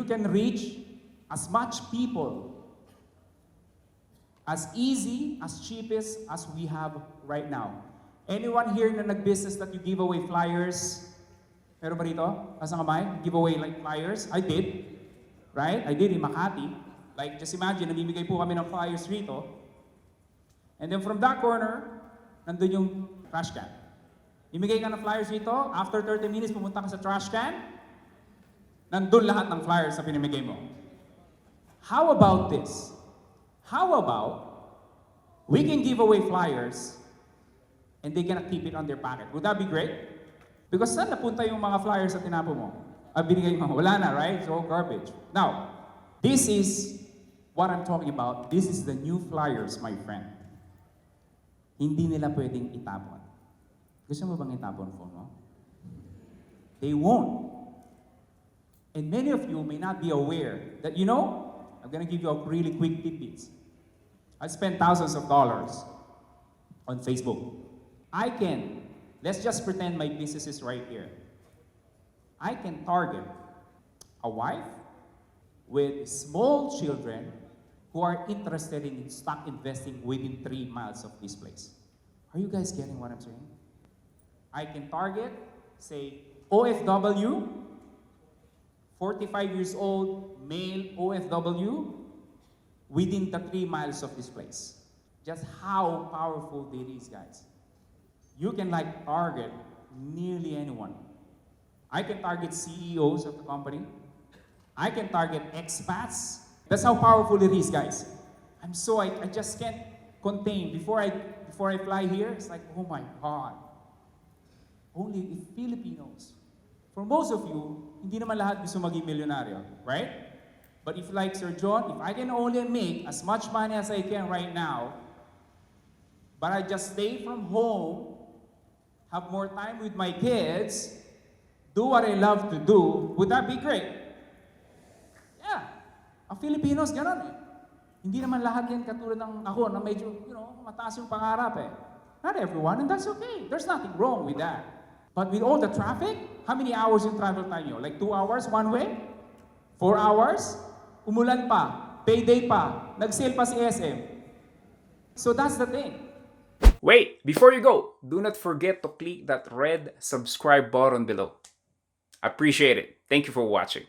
can reach as much people as easy, as cheapest as we have right now. Anyone here na nag-business that you give away flyers? Meron ba rito? Kasang kamay? Give away like flyers? I did. Right? I did in Makati. Like, just imagine, namimigay po kami ng flyers rito. And then from that corner, nandun yung trash can. Imigay ka ng flyers rito, after 30 minutes, pumunta ka sa trash can, nandun lahat ng flyers na pinimigay mo. How about this? How about we can give away flyers and they cannot keep it on their pocket? Would that be great? Because saan napunta yung mga flyers na tinapo mo? Binigay mo, wala na, right? So, garbage. Now, this is what I'm talking about. This is the new flyers, my friend. Hindi nila pwedeng itapon. Gusto mo bang itapon phone mo? They won't. And many of you may not be aware that, you know, I'm gonna give you a really quick tidbits. I spend thousands of dollars on Facebook. Let's just pretend my business is right here. I can target a wife with small children who are interested in stock investing within 3 miles of this place. Are you guys getting what I'm saying? I can target, say, OFW, 45 years old, male OFW, within the 3 miles of this place. Just how powerful it is, guys. You can like target nearly anyone. I can target CEOs of the company. I can target expats. That's how powerful it is, guys. I just can't contain. Before I fly here, it's like, oh my God. Only if Filipinos. For most of you, hindi naman lahat gusto maging milyonaryo, right? But if like Sir John, if I can only make as much money as I can right now, but I just stay from home, have more time with my kids, do what I love to do, would that be great? Yeah. Ang Filipinos, gano'n eh. Hindi naman lahat yan katulad ng ako na medyo, mataas yung pangarap eh. Not everyone, and that's okay. There's nothing wrong with that. But with all the traffic, how many hours yung travel time nyo? Like 2 hours one way? 4 hours? Umulan pa, payday pa, nag-sale pa si SM. So that's the thing. Wait, before you go, do not forget to click that red subscribe button below. Appreciate it. Thank you for watching.